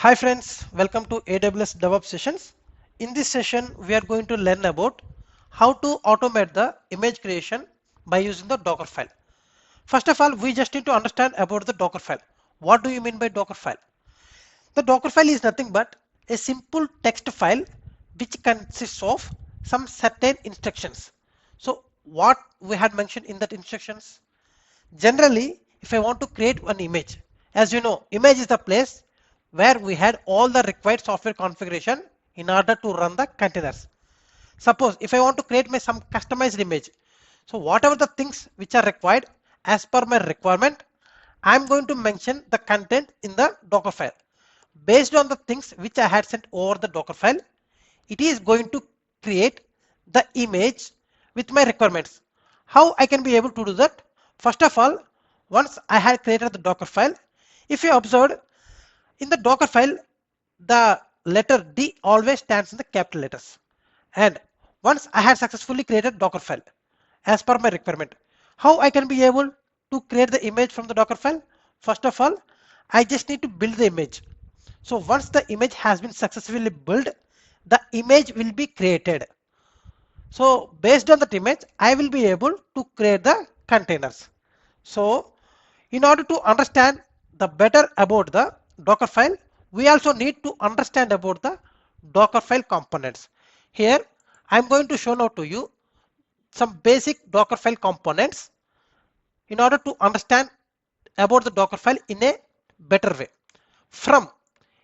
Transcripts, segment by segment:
Hi friends, welcome to AWS Devops sessions. In this session, we are going to learn about how to automate the image creation by using the Dockerfile. First of all, we just need to understand about the Dockerfile. What do you mean by Dockerfile? The Dockerfile is nothing but a simple text file which consists of some certain instructions. So what we had mentioned in that instructions? Generally, if I want to create an image, as you know, image is the place where we had all the required software configuration in order to run the containers. Suppose if I want to create some customized image, so whatever the things which are required as per my requirement, I am going to mention the content in the Docker file. Based on the things which I had sent over the Docker file, it is going to create the image with my requirements. How I can be able to do that? First of all, once I had created the Docker file, if you observed in the Docker file, the letter D always stands in the capital letters. And once I had successfully created Docker file as per my requirement, how I can be able to create the image from the Docker file? First of all, I just need to build the image. So once the image has been successfully built, the image will be created. So based on that image, I will be able to create the containers. So in order to understand the better about the Dockerfile, we also need to understand about the Dockerfile components. Here I am going to show now to you some basic Dockerfile components in order to understand about the Dockerfile in a better way. From,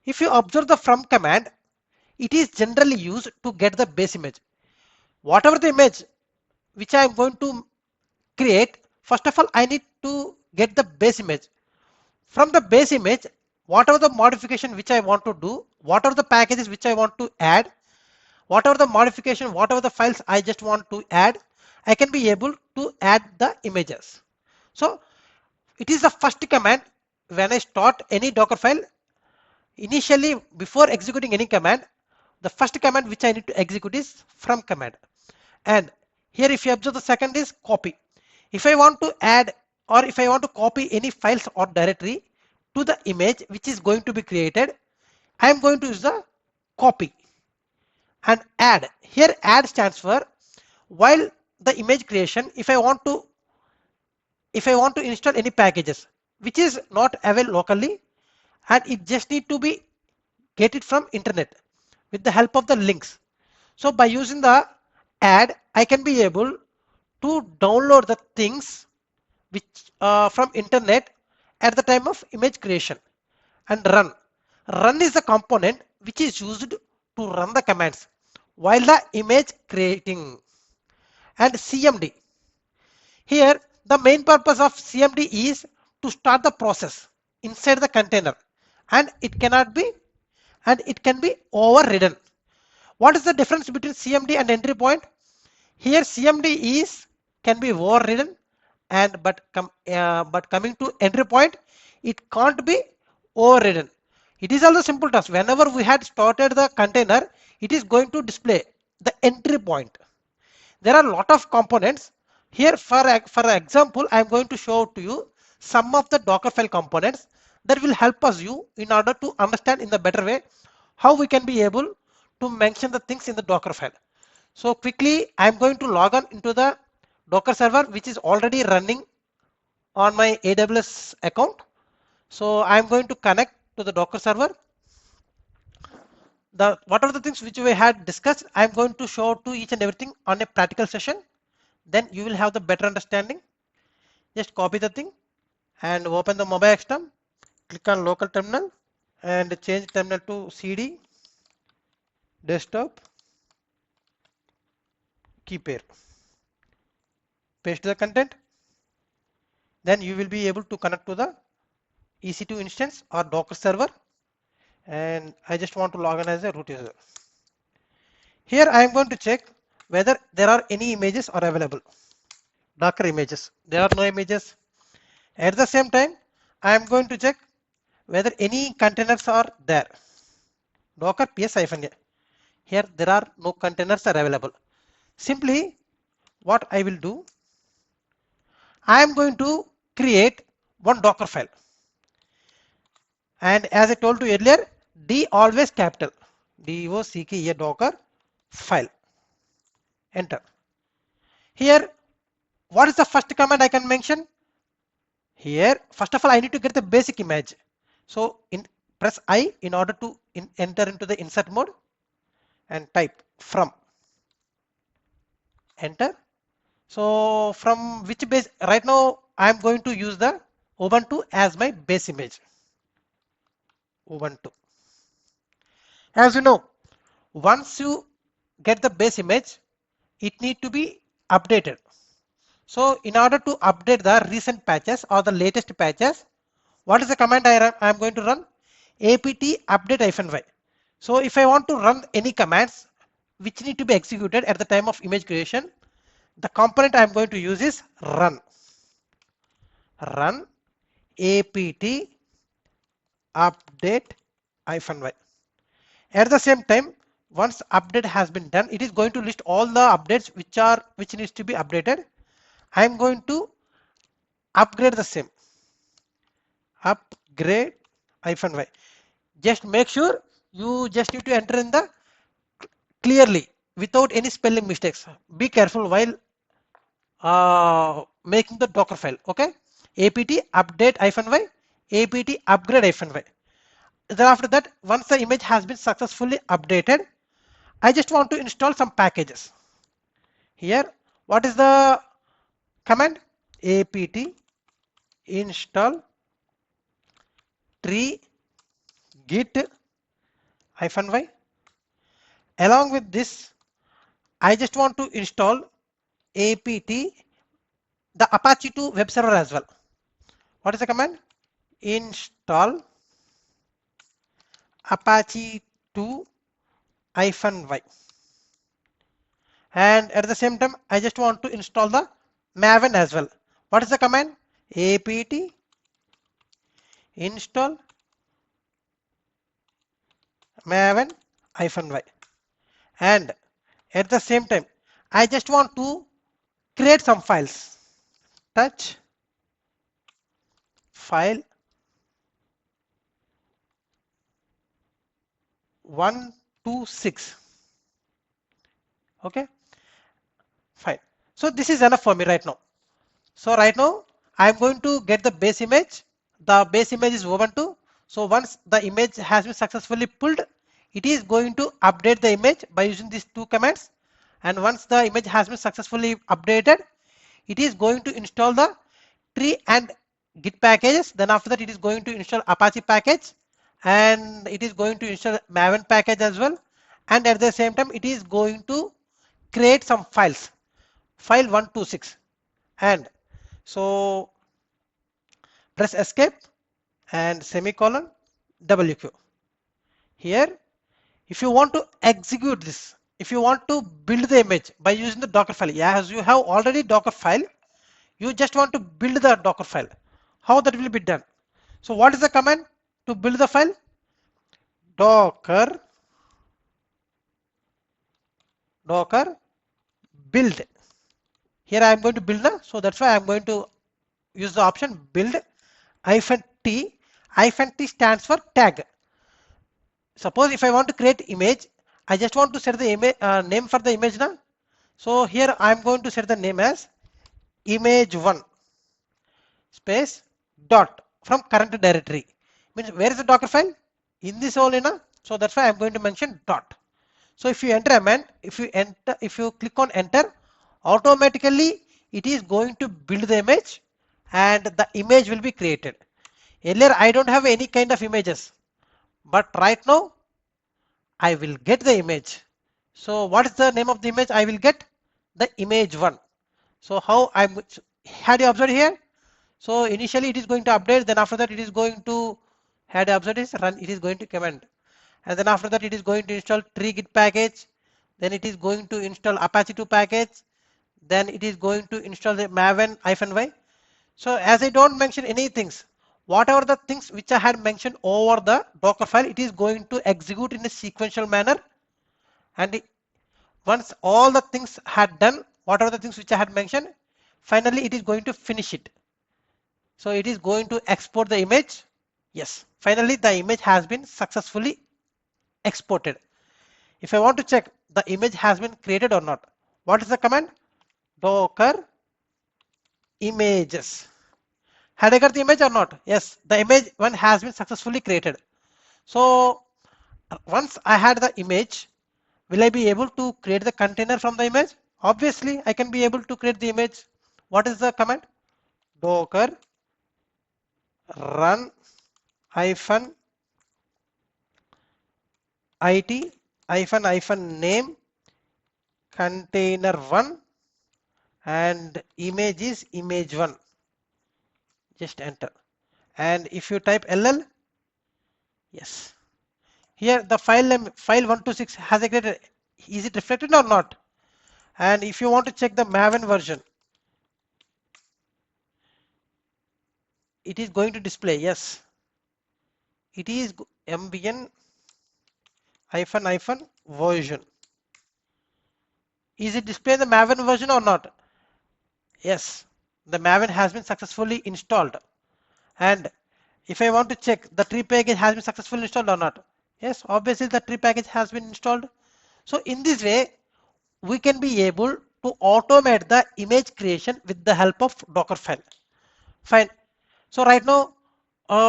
if you observe the from command, it is generally used to get the base image. Whatever the image which I am going to create, first of all I need to get the base image. From the base image, whatever the modification which I want to do, whatever the packages which I want to add, whatever the modification, whatever the files I just want to add, I can be able to add the images. So it is the first command when I start any Docker file. Initially, before executing any command, the first command which I need to execute is from command. And here if you observe, the second is copy. If I want to add or if I want to copy any files or directory to the image which is going to be created, I am going to use the copy. And add, here add stands for while the image creation, if I want to install any packages which is not available locally, and it just need to be get it from internet with the help of the links. So by using the add, I can be able to download the things which from internet at the time of image creation. And run. Run is the component which is used to run the commands while the image creating. And CMD. Here the main purpose of CMD is to start the process inside the container, and it cannot be and it can be overridden. What is the difference between CMD and entry point? Here CMD is can be overridden, and but coming to entry point, it can't be overridden. It is also simple task. Whenever we had started the container, it is going to display the entry point. There are a lot of components. Here for example, I am going to show to you some of the Dockerfile components that will help us in order to understand in the better way how we can be able to mention the things in the Dockerfile. So quickly I am going to log on into the Docker server which is already running on my AWS account. So I am going to connect to the Docker server. What are the things which we had discussed, I am going to show to each and everything on a practical session. Then you will have the better understanding. Just copy the thing and open the mobile XTerm. Click on local terminal and change terminal to CD desktop key pair. Paste the content. Then you will be able to connect to the EC2 instance or Docker server. And I just want to log in as a root user. Here I am going to check whether there are any images are available. Docker images. There are no images. At the same time, I am going to check whether any containers are there. Docker ps-a. Here there are no containers are available. Simply what I will do, I am going to create one Docker file. And as I told you earlier, D always capital, DOCK, a Docker file. Enter. Here, what is the first command I can mention? Here, first of all, I need to get the basic image. So press I in order to enter into the insert mode and type from. Enter. So from which base? Right now, I am going to use the Ubuntu as my base image. Ubuntu. As you know, once you get the base image, it need to be updated. So in order to update the recent patches or the latest patches, what is the command I am going to run? apt update-y. So if I want to run any commands which need to be executed at the time of image creation, the component I am going to use is run. Run apt update-y. At the same time, once update has been done, it is going to list all the updates which needs to be updated. I am going to upgrade the same. Upgrade-y. Just make sure you just need to enter in the clearly without any spelling mistakes. Be careful while making the Dockerfile. Okay. apt update-y, apt upgrade-y. Then after that, once the image has been successfully updated, I just want to install some packages. Here, what is the command? apt install tree git-y. Along with this, I just want to install apt the Apache 2 web server as well. What is the command? Install Apache 2-y. And at the same time, I just want to install the Maven as well. What is the command? apt install Maven-y. And at the same time, I just want to create some files. Touch file 126. Okay, fine. So this is enough for me right now. So right now I am going to get the base image. The base image is Ubuntu. So once the image has been successfully pulled, it is going to update the image by using these two commands. And once the image has been successfully updated, it is going to install the tree and git packages. Then after that, it is going to install Apache package, and it is going to install Maven package as well. And at the same time, it is going to create some files, file 126. And so press escape and semicolon WQ. Here, if you want to execute this, if you want to build the image by using the Dockerfile, as you have already Dockerfile, you just want to build the Dockerfile. How that will be done? So what is the command to build the file? Docker build. Here I am going to build the, so that's why I am going to use the option build -t. -t stands for tag. Suppose if I want to create image, I just want to set the image name for the image now. So here I am going to set the name as image1 space dot from current directory. Means where is the Docker file? In this only now. So that's why I am going to mention dot. So if you enter command, if you click on enter, automatically it is going to build the image and the image will be created. Earlier I don't have any kind of images, but right now I will get the image. So what is the name of the image I will get? The image1. So how had you observed here? So initially it is going to update, then after that it is going to, had you observed this, run, it is going to command. And then after that it is going to install tree git package, then it is going to install Apache 2 package, then it is going to install the Maven-y. So as I don't mention any things, whatever the things which I had mentioned over the Docker file, it is going to execute in a sequential manner. And once all the things had done, whatever the things which I had mentioned, finally it is going to finish it. So it is going to export the image. Yes, finally the image has been successfully exported. If I want to check the image has been created or not, what is the command? Docker images. Had I got the image or not? Yes, the image one has been successfully created. So once I had the image, will I be able to create the container from the image? Obviously, I can be able to create the image. What is the command? Docker run hyphen it hyphen name container1 and image is image1. Just enter. And if you type ll, yes. Here the file name file126 has a created. Is it reflected or not? And if you want to check the Maven version, it is going to display. Yes, it is mbn hyphen version. Is it display the Maven version or not? Yes, the Maven has been successfully installed. And if I want to check the tree package has been successfully installed or not, yes, obviously the tree package has been installed. So in this way, we can be able to automate the image creation with the help of Dockerfile. Fine. So right now,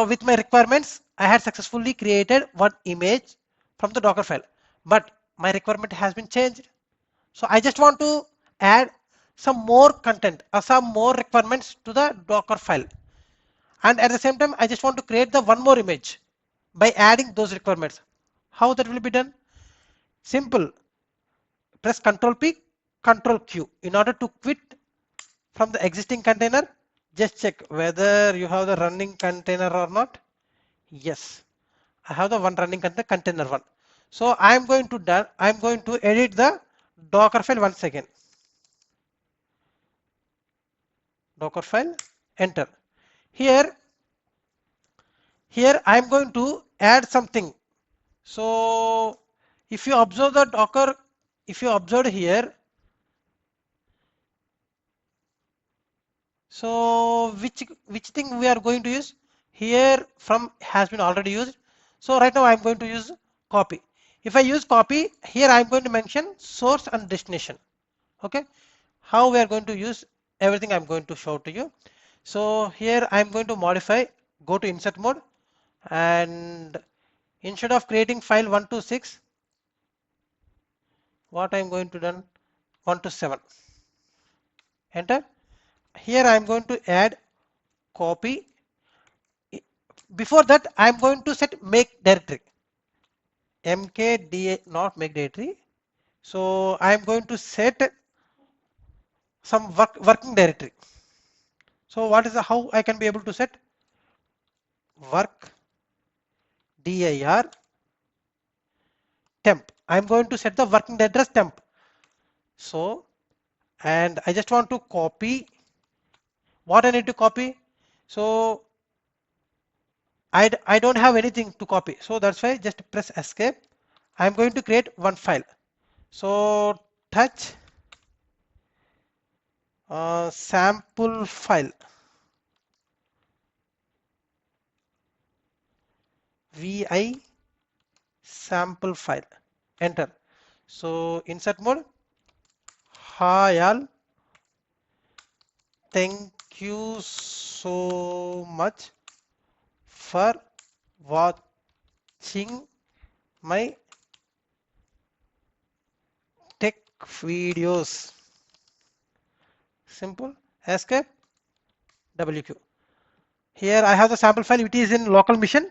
with my requirements, I had successfully created one image from the Dockerfile, but my requirement has been changed. So I just want to add some more content or some more requirements to the Dockerfile. And at the same time, I just want to create the one more image by adding those requirements. How that will be done? Simple. Press Ctrl P, Ctrl Q in order to quit from the existing container. Just check whether you have the running container or not. Yes, I have the one running container one. So I'm going to edit the Dockerfile once again. Dockerfile, enter. Here I'm going to add something. So if you observe the Docker, if you observe here, so which thing we are going to use here from has been already used. So right now I'm going to use copy. If I use copy here, I'm going to mention source and destination. Okay, how we are going to use everything I'm going to show to you. So here I'm going to modify, go to insert mode, and instead of creating file 126, what I'm going to done 127, enter. Here I'm going to add copy. Before that I'm going to set make directory, mkda, not make directory. So I'm going to set some working directory. So what is the how I can be able to set work dir temp. I'm going to set the working directory as temp. So, and I just want to copy what I need to copy. So I don't have anything to copy. So that's why just press escape. I'm going to create one file. So touch sample file. vi sample file, enter. So insert mode, hi all, thank you so much for watching my tech videos. Simple, escape, WQ. Here I have the sample file, it is in local machine.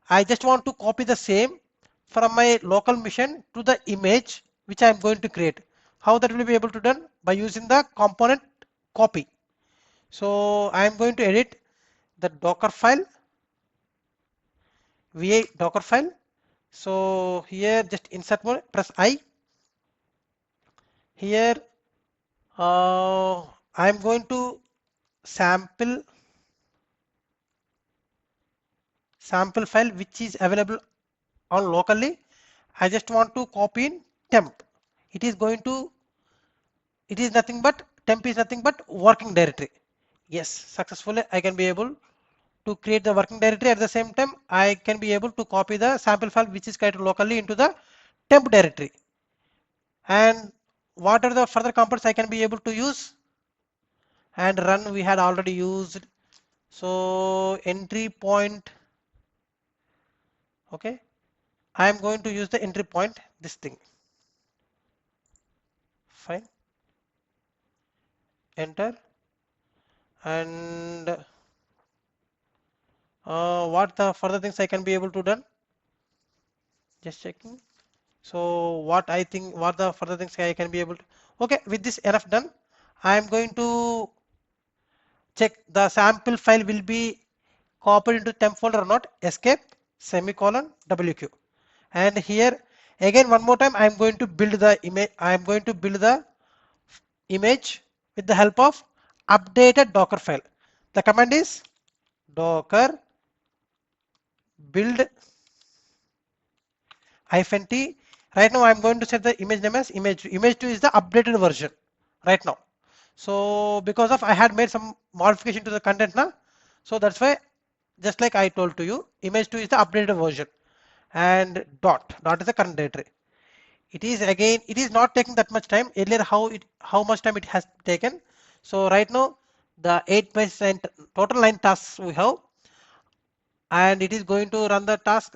I just want to copy the same from my local machine to the image which I am going to create. How that will be able to done? By using the component copy. So I am going to edit the Dockerfile, vi Dockerfile. So here just insert mode, press I. Here I am going to sample file which is available on locally. I just want to copy in temp. It is nothing but temp is nothing but working directory. Yes, successfully I can be able to create the working directory. At the same time, I can be able to copy the sample file which is created locally into the temp directory. And what are the further components I can be able to use? And run we had already used. So entry point. Okay. I am going to use the entry point, this thing. Fine. Enter. And what the further things I can be able to done? Just checking. So what I think, what the further things I can be able to. Okay, with this enough done. I am going to check the sample file will be copied into temp folder or not. Escape semicolon WQ. And here again one more time I am going to build the image. I am going to build the image with the help of updated Docker file. The command is docker build -t. Right now I'm going to set the image name as image2. Image2 is the updated version right now. So because of I had made some modification to the content now, so that's why just like I told to you, image2 is the updated version, and dot is the current directory. It is again, it is not taking that much time. Earlier how much time it has taken. So right now the 8% total 9 tasks we have, and it is going to run the task.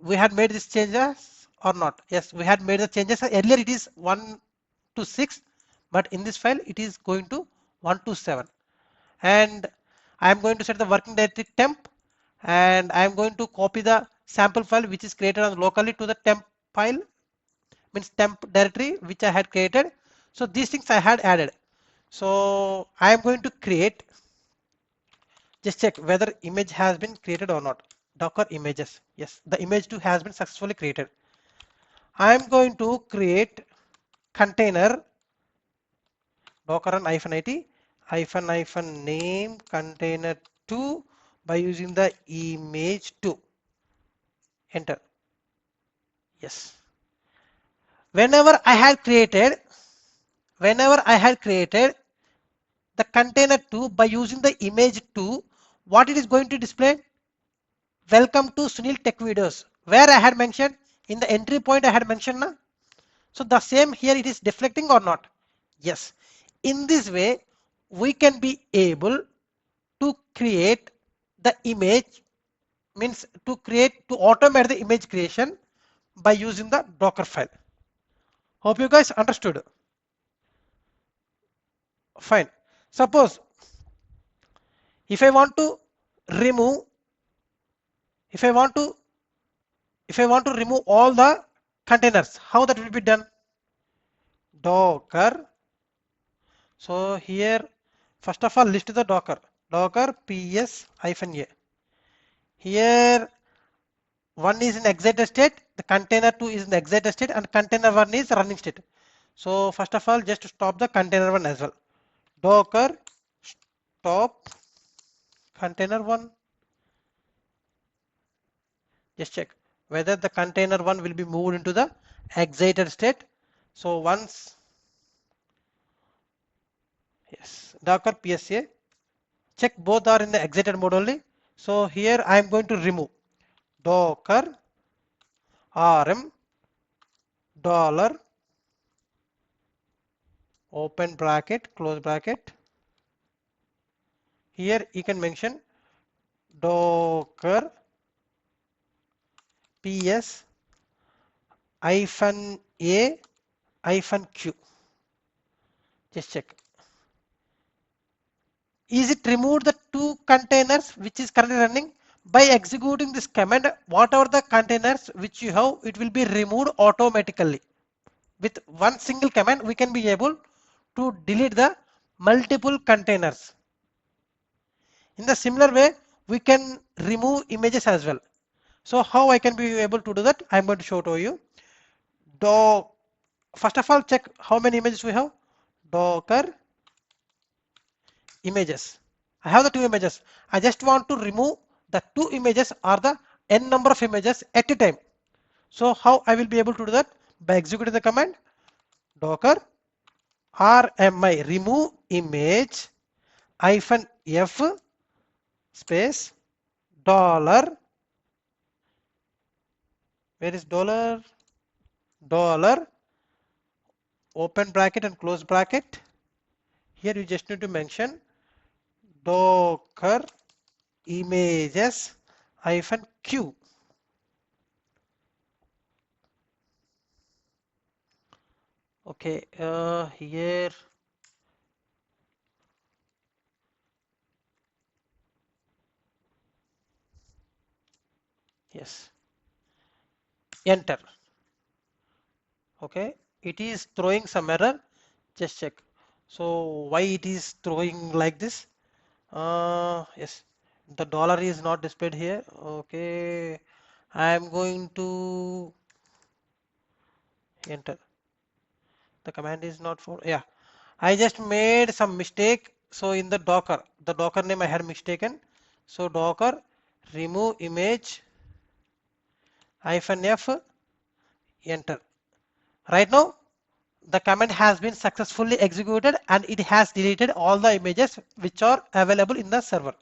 We had made these changes or not? Yes, we had made the changes. Earlier it is 1 to 6, but in this file it is going to 1 to 7. And I am going to set the working directory temp, and I am going to copy the sample file which is created on locally to the temp file, means temp directory which I had created. So these things I had added. So I am going to create, just check whether image has been created or not. Docker images. Yes, the image2 has been successfully created. I am going to create container docker run -it -name container2 by using the image2. Enter. Yes. Whenever I had created the container2 by using the image2, what it is going to display? Welcome to Sunil Tech Videos, where I had mentioned in the entry point I had mentioned now. So the same here it is deflecting or not? Yes. In this way we can be able to create the image, means to automate the image creation by using the Docker file. Hope you guys understood. Fine. Suppose if I want to remove all the containers, how that will be done? Docker. So here first of all list the docker ps-a. Here one is in exit state, the container 2 is in the exit state, and container 1 is running state. So first of all just stop the container 1 as well. Docker stop container 1. Just check whether the container 1 will be moved into the exited state. So once, yes, docker psa, check both are in the exited mode only. So here I am going to remove docker rm dollar open bracket close bracket. Here you can mention docker ps -a -q. Just check. Is it removed the two containers which is currently running? By executing this command, whatever the containers which you have, it will be removed automatically. With one single command, we can be able to delete the multiple containers. In the similar way, we can remove images as well. So how I can be able to do that? I am going to show to you. First of all, check how many images we have. Docker images. I have the 2 images. I just want to remove the 2 images or the n number of images at a time. So how I will be able to do that? By executing the command docker rmi remove image -f space dollar, where is dollar, dollar, open bracket and close bracket. Here you just need to mention Docker images hyphen Q. Okay, here, yes, enter. Okay, it is throwing some error. Just check. So why it is throwing like this? Yes, the dollar is not displayed here. Okay, I am going to enter. The command is not for, yeah. I just made some mistake. So in the Docker name I had mistaken. So Docker remove image hyphen F, enter. Right now, the command has been successfully executed and it has deleted all the images which are available in the server.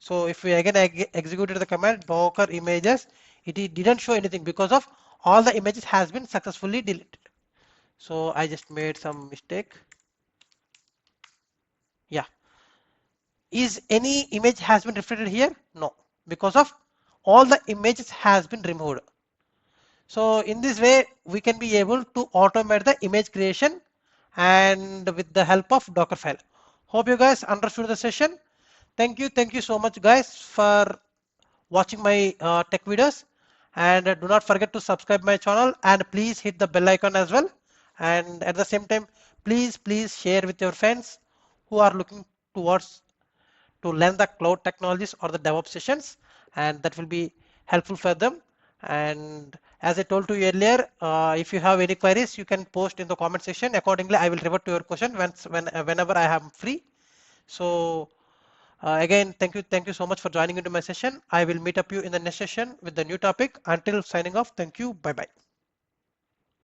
So if we again executed the command docker images, it didn't show anything because of all the images has been successfully deleted. So I just made some mistake. Yeah. Is any image has been reflected here? No, because of all the images has been removed. So in this way, we can be able to automate the image creation and with the help of Dockerfile. Hope you guys understood the session. Thank you so much guys for watching my tech videos, and do not forget to subscribe my channel and please hit the bell icon as well. And at the same time, please share with your friends who are looking towards to learn the cloud technologies or the DevOps sessions, and that will be helpful for them. And as I told you earlier, if you have any queries, you can post in the comment section. Accordingly, I will revert to your question whenever I am free. So again, thank you so much for joining into my session. I will meet up you in the next session with the new topic. Until signing off, thank you. Bye bye.